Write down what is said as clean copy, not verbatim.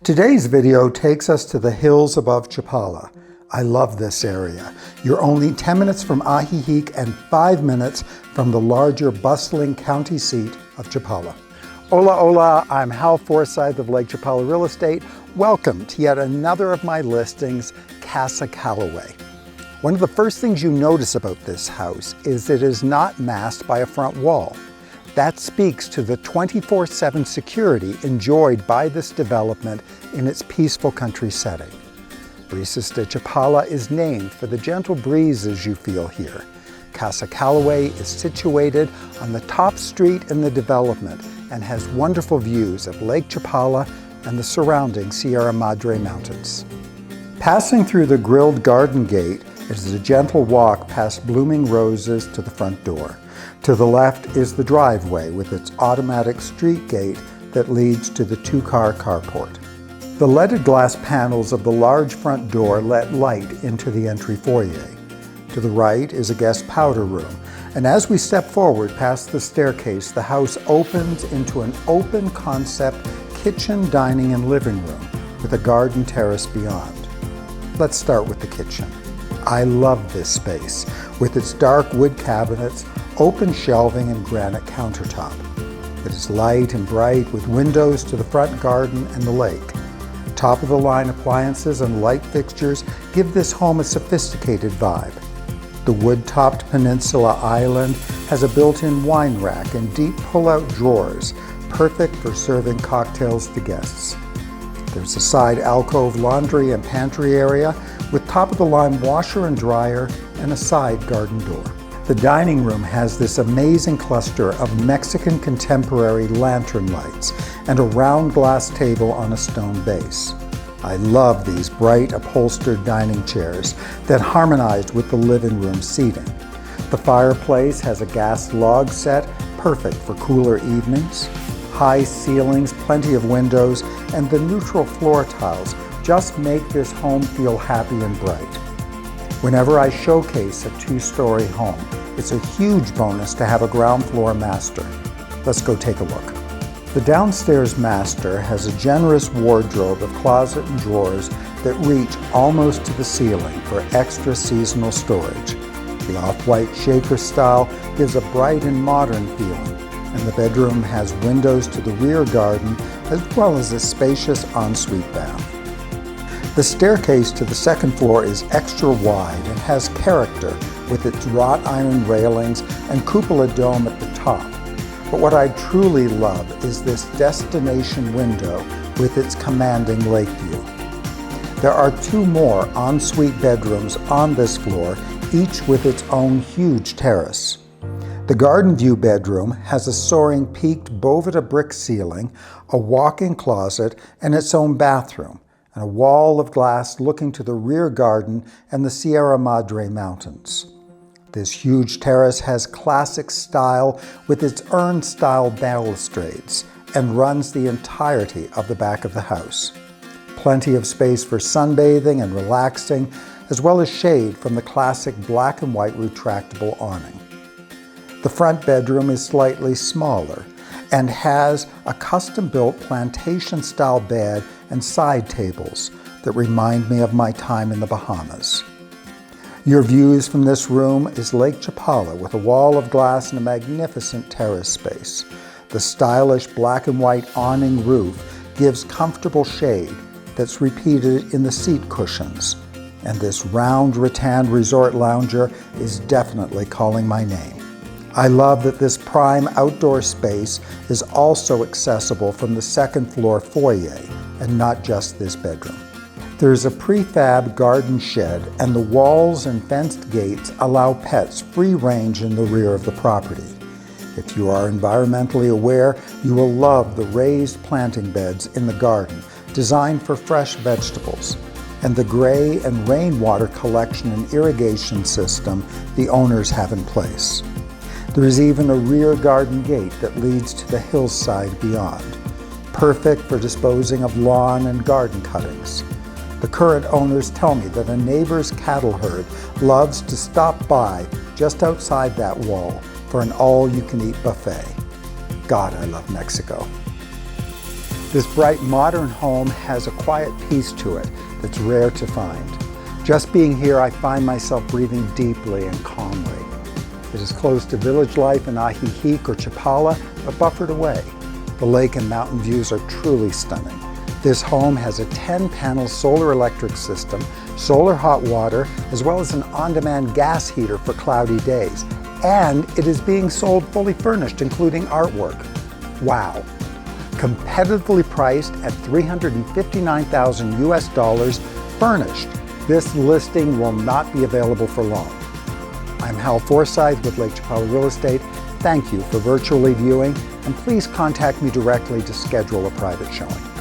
Today's video takes us to the hills above Chapala. I love this area. You're only 10 minutes from Ajijic and 5 minutes from the larger, bustling county seat of Chapala. Hola, hola, I'm Hal Forsyth of Lake Chapala Real Estate. Welcome to yet another of my listings, Casa Kellaway. One of the first things you notice about this house is it is not masked by a front wall. That speaks to the 24/7 security enjoyed by this development in its peaceful country setting. Brisas de Chapala is named for the gentle breezes you feel here. Casa Kellaway is situated on the top street in the development and has wonderful views of Lake Chapala and the surrounding Sierra Madre Mountains. Passing through the grilled garden gate is a gentle walk past blooming roses to the front door. To the left is the driveway with its automatic street gate that leads to the two-car carport. The leaded glass panels of the large front door let light into the entry foyer. To the right is a guest powder room, and as we step forward past the staircase, the house opens into an open concept kitchen, dining, and living room with a garden terrace beyond. Let's start with the kitchen. I love this space with its dark wood cabinets, open shelving, and granite countertop. It is light and bright with windows to the front garden and the lake. Top-of-the-line appliances and light fixtures give this home a sophisticated vibe. The wood-topped peninsula island has a built-in wine rack and deep pull-out drawers, perfect for serving cocktails to guests. There's a side alcove laundry and pantry area with top-of-the-line washer and dryer and a side garden door. The dining room has this amazing cluster of Mexican contemporary lantern lights and a round glass table on a stone base. I love these bright upholstered dining chairs that harmonize with the living room seating. The fireplace has a gas log set, perfect for cooler evenings. High ceilings, plenty of windows, and the neutral floor tiles just make this home feel happy and bright. Whenever I showcase a two-story home, it's a huge bonus to have a ground floor master. Let's go take a look. The downstairs master has a generous wardrobe of closet and drawers that reach almost to the ceiling for extra seasonal storage. The off-white shaker style gives a bright and modern feeling, and the bedroom has windows to the rear garden as well as a spacious ensuite bath. The staircase to the second floor is extra wide and has character with its wrought iron railings and cupola dome at the top. But what I truly love is this destination window with its commanding lake view. There are two more ensuite bedrooms on this floor, each with its own huge terrace. The garden view bedroom has a soaring peaked Boveda brick ceiling, a walk-in closet, and its own bathroom, and a wall of glass looking to the rear garden and the Sierra Madre Mountains. This huge terrace has classic style with its urn-style balustrades and runs the entirety of the back of the house. Plenty of space for sunbathing and relaxing, as well as shade from the classic black and white retractable awning. The front bedroom is slightly smaller and has a custom-built plantation-style bed and side tables that remind me of my time in the Bahamas. Your views from this room is Lake Chapala with a wall of glass and a magnificent terrace space. The stylish black and white awning roof gives comfortable shade that's repeated in the seat cushions. And this round rattan resort lounger is definitely calling my name. I love that this prime outdoor space is also accessible from the second floor foyer and not just this bedroom. There's a prefab garden shed, and the walls and fenced gates allow pets free range in the rear of the property. If you are environmentally aware, you will love the raised planting beds in the garden, designed for fresh vegetables, and the gray and rainwater collection and irrigation system the owners have in place. There is even a rear garden gate that leads to the hillside beyond, perfect for disposing of lawn and garden cuttings. The current owners tell me that a neighbor's cattle herd loves to stop by just outside that wall for an all-you-can-eat buffet. God, I love Mexico. This bright modern home has a quiet peace to it that's rare to find. Just being here, I find myself breathing deeply and calmly. It is close to village life in Ajijic or Chapala, but buffered away. The lake and mountain views are truly stunning. This home has a 10-panel solar electric system, solar hot water, as well as an on-demand gas heater for cloudy days. And it is being sold fully furnished, including artwork. Wow. Competitively priced at $359,000 US furnished. This listing will not be available for long. I'm Hal Forsyth with Lake Chapala Real Estate. Thank you for virtually viewing, and please contact me directly to schedule a private showing.